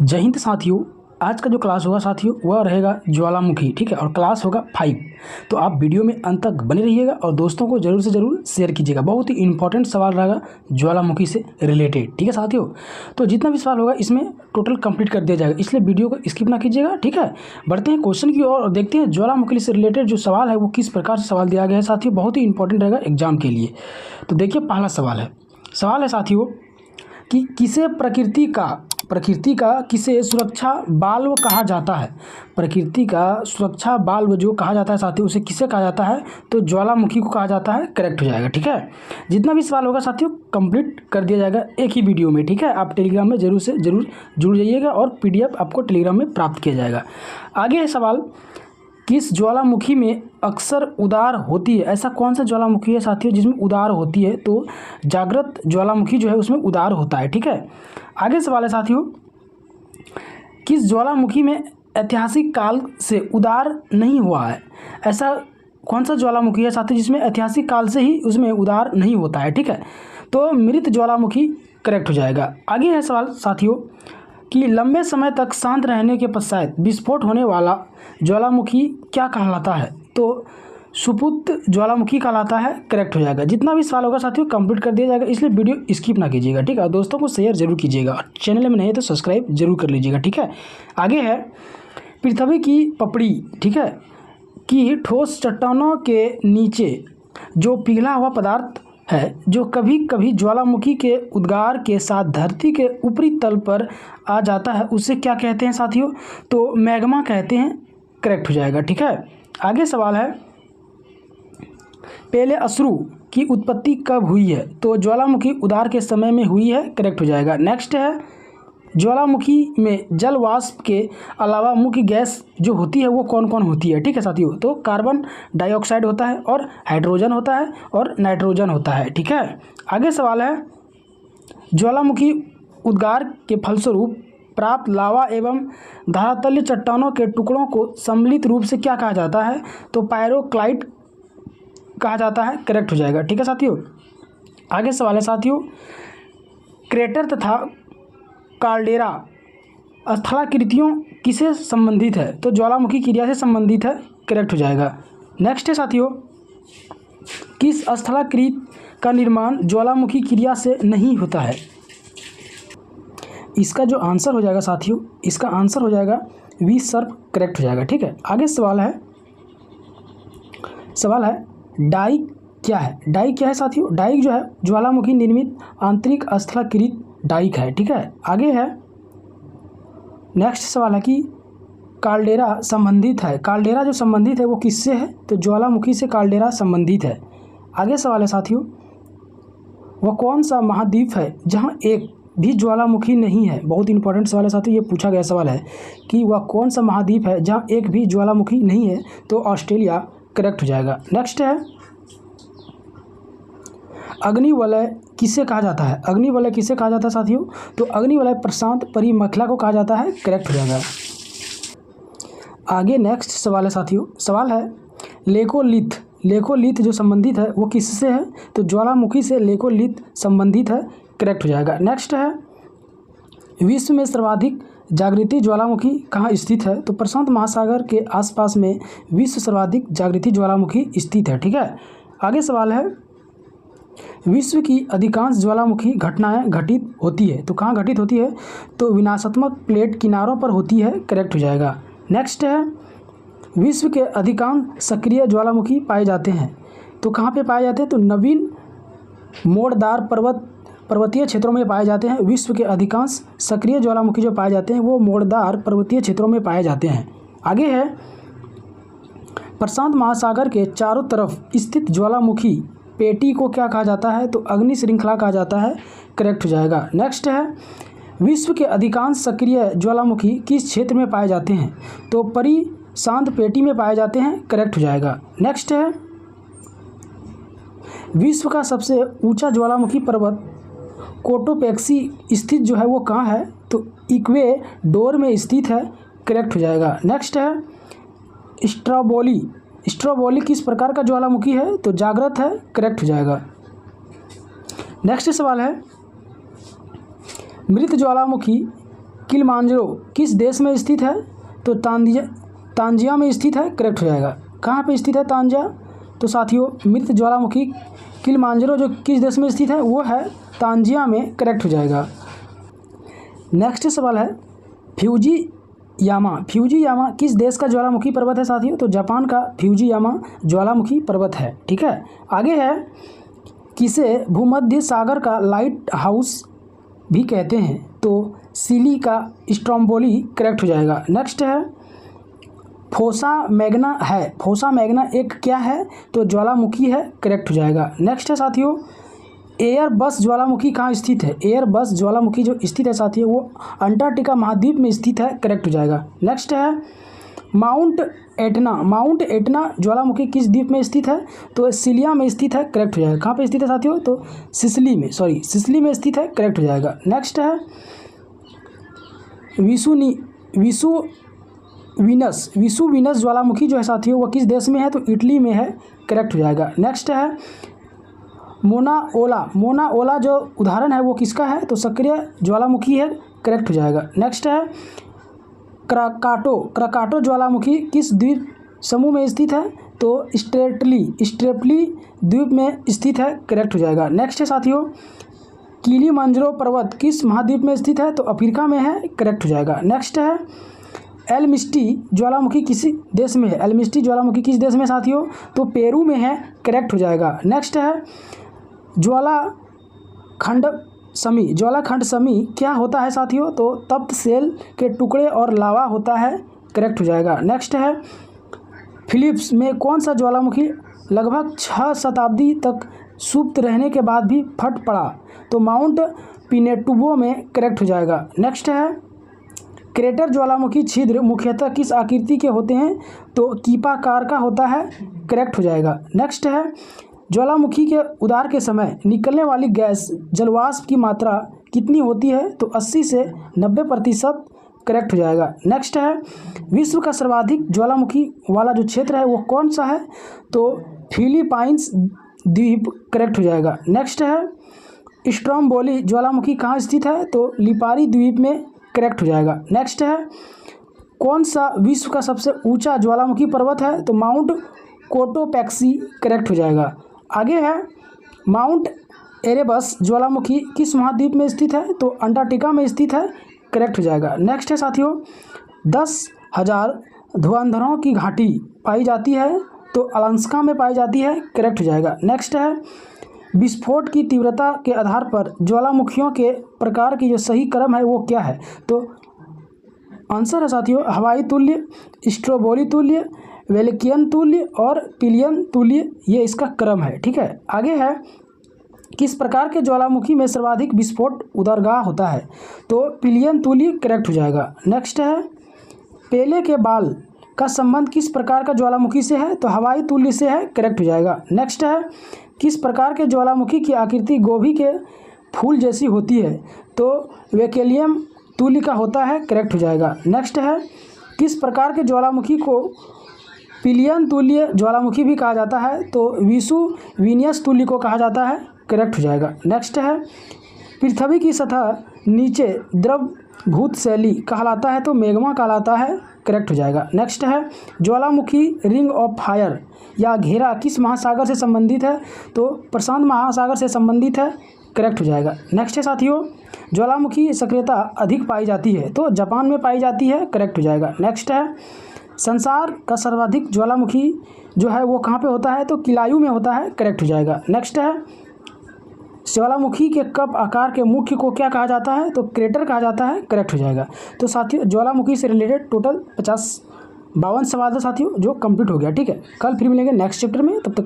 जय हिंद साथियों। आज का जो क्लास होगा साथियों वह रहेगा ज्वालामुखी, ठीक है, और क्लास होगा 5। तो आप वीडियो में अंत तक बने रहिएगा और दोस्तों को जरूर से ज़रूर शेयर कीजिएगा। बहुत ही इंपॉर्टेंट सवाल रहेगा ज्वालामुखी से रिलेटेड, ठीक है साथियों। तो जितना भी सवाल होगा इसमें टोटल कंप्लीट कर दिया जाएगा, इसलिए वीडियो को स्किप ना कीजिएगा, ठीक है। बढ़ते हैं क्वेश्चन की ओर और देखते हैं ज्वालामुखी से रिलेटेड जो सवाल है वो किस प्रकार से सवाल दिया गया है साथियों। बहुत ही इंपॉर्टेंट रहेगा एग्जाम के लिए। तो देखिए पहला सवाल है साथियों कि किसे प्रकृति का किसे सुरक्षा बाल्व कहा जाता है। प्रकृति का सुरक्षा बाल्व जो कहा जाता है साथियों उसे किसे कहा जाता है, तो ज्वालामुखी को कहा जाता है। करेक्ट हो जाएगा, ठीक है। जितना भी सवाल होगा साथियों कंप्लीट कर दिया जाएगा एक ही वीडियो में, ठीक है। आप टेलीग्राम में जरूर से जरूर जुड़ जाइएगा और PDF आपको टेलीग्राम में प्राप्त किया जाएगा। आगे है सवाल, किस ज्वालामुखी में अक्सर उदार होती है। ऐसा कौन सा ज्वालामुखी है साथियों जिसमें उदार होती है, तो जागृत ज्वालामुखी जो है उसमें उदार होता है, ठीक है। आगे सवाल है साथियों, किस ज्वालामुखी में ऐतिहासिक काल से उदार नहीं हुआ है। ऐसा कौन सा ज्वालामुखी है साथियों जिसमें ऐतिहासिक काल से ही उसमें उदार नहीं होता है, ठीक है। तो मृत ज्वालामुखी करेक्ट हो जाएगा। आगे है सवाल साथियों कि लंबे समय तक शांत रहने के पश्चात विस्फोट होने वाला ज्वालामुखी क्या कहलाता है, तो सुपुत ज्वालामुखी कहलाता है। करेक्ट हो जाएगा। जितना भी सवाल होगा साथियों कंप्लीट कर दिया जाएगा, इसलिए वीडियो स्किप ना कीजिएगा, ठीक है। दोस्तों को शेयर जरूर कीजिएगा, चैनल में नहीं है तो सब्सक्राइब जरूर कर लीजिएगा, ठीक है। आगे है पृथ्वी की पपड़ी, ठीक है, कि ठोस चट्टानों के नीचे जो पिघला हुआ पदार्थ है जो कभी कभी ज्वालामुखी के उद्गार के साथ धरती के ऊपरी तल पर आ जाता है उसे क्या कहते हैं साथियों, तो मैग्मा कहते हैं। करेक्ट हो जाएगा, ठीक है। आगे सवाल है, पहले अश्रु की उत्पत्ति कब हुई है, तो ज्वालामुखी उद्गार के समय में हुई है। करेक्ट हो जाएगा। नेक्स्ट है, ज्वालामुखी में जल वाष्प के अलावा मुख्य गैस जो होती है वो कौन कौन होती है, ठीक है साथियों, तो कार्बन डाइऑक्साइड होता है और हाइड्रोजन होता है और नाइट्रोजन होता है, ठीक है। आगे सवाल है, ज्वालामुखी उद्गार के फलस्वरूप प्राप्त लावा एवं धरातलीय चट्टानों के टुकड़ों को सम्मिलित रूप से क्या कहा जाता है, तो पायरोक्लाइट कहा जाता है। करेक्ट हो जाएगा, ठीक है साथियों। आगे सवाल है साथियों, क्रेटर तथा काल्डेरा स्थलाकृतियों किसे संबंधित है, तो ज्वालामुखी क्रिया से संबंधित है। करेक्ट हो जाएगा। नेक्स्ट है साथियों, किस स्थलाकृत का निर्माण ज्वालामुखी क्रिया से नहीं होता है। इसका जो आंसर हो जाएगा साथियों, इसका आंसर हो जाएगा विसर्प। करेक्ट हो जाएगा, ठीक है। आगे सवाल है डाई क्या है। डाई क्या है साथियों, डाई जो है ज्वालामुखी निर्मित आंतरिक स्थलाकृत डाइक है, ठीक है। आगे है नेक्स्ट सवाल है कि काल्डेरा संबंधित है। काल्डेरा जो संबंधित है वो किससे है, तो ज्वालामुखी से काल्डेरा संबंधित है। आगे सवाल है साथियों, वह कौन सा महाद्वीप है जहां एक भी ज्वालामुखी नहीं है। बहुत इंपॉर्टेंट सवाल है साथियों, ये पूछा गया सवाल है कि वह कौन सा महाद्वीप है जहां एक भी ज्वालामुखी नहीं है, तो ऑस्ट्रेलिया। करेक्ट हो जाएगा। नेक्स्ट है, अग्निवलय किसे कहा जाता है। अग्निवलय किसे कहा जाता है साथियों, तो अग्निवलय प्रशांत परिमैखला को कहा जाता है। करेक्ट हो जाएगा। आगे नेक्स्ट सवाल है साथियों, सवाल है लेकोलिथ जो संबंधित है वो किससे है, तो ज्वालामुखी से लेकोलिथ संबंधित है। करेक्ट हो जाएगा। नेक्स्ट है, विश्व में सर्वाधिक जागृति ज्वालामुखी कहाँ स्थित है, तो प्रशांत महासागर के आसपास में विश्व सर्वाधिक जागृति ज्वालामुखी स्थित है, ठीक है। आगे सवाल है, विश्व की अधिकांश ज्वालामुखी घटनाएं घटित होती है, तो कहाँ घटित होती है, तो विनाशात्मक प्लेट किनारों पर होती है। करेक्ट हो जाएगा। नेक्स्ट है, विश्व के अधिकांश सक्रिय ज्वालामुखी पाए जाते हैं, तो कहाँ पे पाए जाते हैं, तो नवीन मोड़दार पर्वतीय क्षेत्रों में पाए जाते हैं। विश्व के अधिकांश सक्रिय ज्वालामुखी जो पाए जाते हैं वो मोड़दार पर्वतीय क्षेत्रों में पाए जाते हैं। आगे है, प्रशांत महासागर के चारों तरफ स्थित ज्वालामुखी पेटी को क्या कहा जाता है, तो अग्नि श्रृंखला कहा जाता है। करेक्ट हो जाएगा। नेक्स्ट है, विश्व के अधिकांश सक्रिय ज्वालामुखी किस क्षेत्र में पाए जाते हैं, तो परिशांत पेटी में पाए जाते हैं। करेक्ट हो जाएगा। नेक्स्ट है, विश्व का सबसे ऊंचा ज्वालामुखी पर्वत कोटोपेक्सी स्थित जो है वो कहाँ है, तो इक्वेडोर में स्थित है। करेक्ट हो जाएगा। नेक्स्ट है, स्ट्रोबोली किस प्रकार का ज्वालामुखी है, तो जागृत है। करेक्ट हो जाएगा। नेक्स्ट सवाल है, मृत ज्वालामुखी किलिमांजारो किस देश में स्थित है? तो तांजिया में स्थित है, करेक्ट हो जाएगा। कहाँ पे स्थित है तांजिया? तो साथियों मृत ज्वालामुखी किलिमांजारो जो किस देश में स्थित है वो है तांजिया में, करेक्ट हो जाएगा। नेक्स्ट सवाल है फ्यूजीयामा किस देश का ज्वालामुखी पर्वत है साथियों? तो जापान का फ्यूजीयामा ज्वालामुखी पर्वत है, ठीक है। आगे है किसे भूमध्य सागर का लाइट हाउस भी कहते हैं? तो सिली का स्ट्रोम्बोली, करेक्ट हो जाएगा। नेक्स्ट है फोसा मैग्ना एक क्या है? तो ज्वालामुखी है, करेक्ट हो जाएगा। नेक्स्ट है साथियों एयरबस ज्वालामुखी कहाँ स्थित है? एयरबस ज्वालामुखी जो स्थित है साथियों वो अंटार्कटिका महाद्वीप में स्थित है, करेक्ट हो जाएगा। नेक्स्ट है माउंट एटना ज्वालामुखी किस द्वीप में स्थित है? तो सिलिया में स्थित है, करेक्ट हो जाएगा। कहाँ पे स्थित है साथियों? तो सिसिली में स्थित है, करेक्ट हो जाएगा। नेक्स्ट है विसुवीनस ज्वालामुखी जो है साथियों वो किस देश में है? तो इटली में है, करेक्ट हो जाएगा। नेक्स्ट है मोना ओला जो उदाहरण है वो किसका है? तो सक्रिय ज्वालामुखी है, करेक्ट हो जाएगा। नेक्स्ट है क्राकाटो ज्वालामुखी किस द्वीप समूह में स्थित है? तो स्ट्रेपली द्वीप में स्थित है, करेक्ट हो जाएगा। नेक्स्ट है साथियों किलिमांजारो पर्वत किस महाद्वीप में स्थित है? तो अफ्रीका में है, करेक्ट हो जाएगा। नेक्स्ट है एलमिस्टी ज्वालामुखी किस देश में है? एलमिस्टी ज्वालामुखी किस देश में साथियों? तो पेरू में है, करेक्ट हो जाएगा। नेक्स्ट है ज्वालाखंड समी क्या होता है साथियों? तो तप्त सेल के टुकड़े और लावा होता है, करेक्ट हो जाएगा। नेक्स्ट है फिलिप्स में कौन सा ज्वालामुखी लगभग 6 शताब्दी तक सुप्त रहने के बाद भी फट पड़ा? तो माउंट पिनेटुबो में, करेक्ट हो जाएगा। नेक्स्ट है क्रेटर ज्वालामुखी छिद्र मुख्यतः किस आकृति के होते हैं? तो कीपाकार का होता है, करेक्ट हो जाएगा। नेक्स्ट है ज्वालामुखी के उद्गार के समय निकलने वाली गैस जलवाष्प की मात्रा कितनी होती है? तो 80 से 90%, करेक्ट हो जाएगा। नेक्स्ट है विश्व का सर्वाधिक ज्वालामुखी वाला जो क्षेत्र है वो कौन सा है? तो फिलीपाइंस द्वीप, करेक्ट हो जाएगा। नेक्स्ट है स्ट्रोम्बोली ज्वालामुखी कहाँ स्थित है? तो लिपारी द्वीप में, करेक्ट हो जाएगा। नेक्स्ट है कौन सा विश्व का सबसे ऊंचा ज्वालामुखी पर्वत है? तो माउंट कोटोपैक्सी, करेक्ट हो जाएगा। आगे है माउंट एरेबस ज्वालामुखी किस महाद्वीप में स्थित है? तो अंटार्कटिका में स्थित है, करेक्ट हो जाएगा। नेक्स्ट है साथियों 10,000 धुआंधरों की घाटी पाई जाती है? तो अलास्का में पाई जाती है, करेक्ट हो जाएगा। नेक्स्ट है विस्फोट की तीव्रता के आधार पर ज्वालामुखियों के प्रकार की जो सही क्रम है वो क्या है? तो आंसर है साथियों हवाई तुल्य, स्ट्रोबोली तुल्य, वेल्कियन तुल्य और पिलियन तुल्य, ये इसका क्रम है, ठीक है। आगे है किस प्रकार के ज्वालामुखी में सर्वाधिक विस्फोट उदरगाह होता है? तो पिलियन तुल्य, करेक्ट हो जाएगा। नेक्स्ट है पेले के बाल का संबंध किस प्रकार का ज्वालामुखी से है? तो हवाई तुल्य से है, करेक्ट हो जाएगा। नेक्स्ट है किस प्रकार के ज्वालामुखी की आकृति गोभी के फूल जैसी होती है? तो वेकेलियम तुल्य का होता है, करेक्ट हो जाएगा। नेक्स्ट है किस प्रकार के ज्वालामुखी को पिलियन तुल्य ज्वालामुखी भी कहा जाता है? तो विसुवीनियस तुल्य को कहा जाता है, करेक्ट हो जाएगा। नेक्स्ट है पृथ्वी की सतह नीचे द्रवभूत शैली कहलाता है? तो मैग्मा कहलाता है, करेक्ट हो जाएगा। नेक्स्ट है ज्वालामुखी रिंग ऑफ फायर या घेरा किस महासागर से संबंधित है? तो प्रशांत महासागर से संबंधित है, करेक्ट हो जाएगा। नेक्स्ट है साथियों ज्वालामुखी सक्रियता अधिक पाई जाती है? तो जापान में पाई जाती है, करेक्ट हो जाएगा। नेक्स्ट है संसार का सर्वाधिक ज्वालामुखी जो है वो कहाँ पे होता है? तो किलायू में होता है, करेक्ट हो जाएगा। नेक्स्ट है ज्वालामुखी के कप आकार के मुख्य को क्या कहा जाता है? तो क्रेटर कहा जाता है, करेक्ट हो जाएगा। तो साथियों ज्वालामुखी से रिलेटेड टोटल 52 सवाल था साथियों जो कंप्लीट हो गया, ठीक है। कल फिर मिलेंगे नेक्स्ट चैप्टर में, तब तक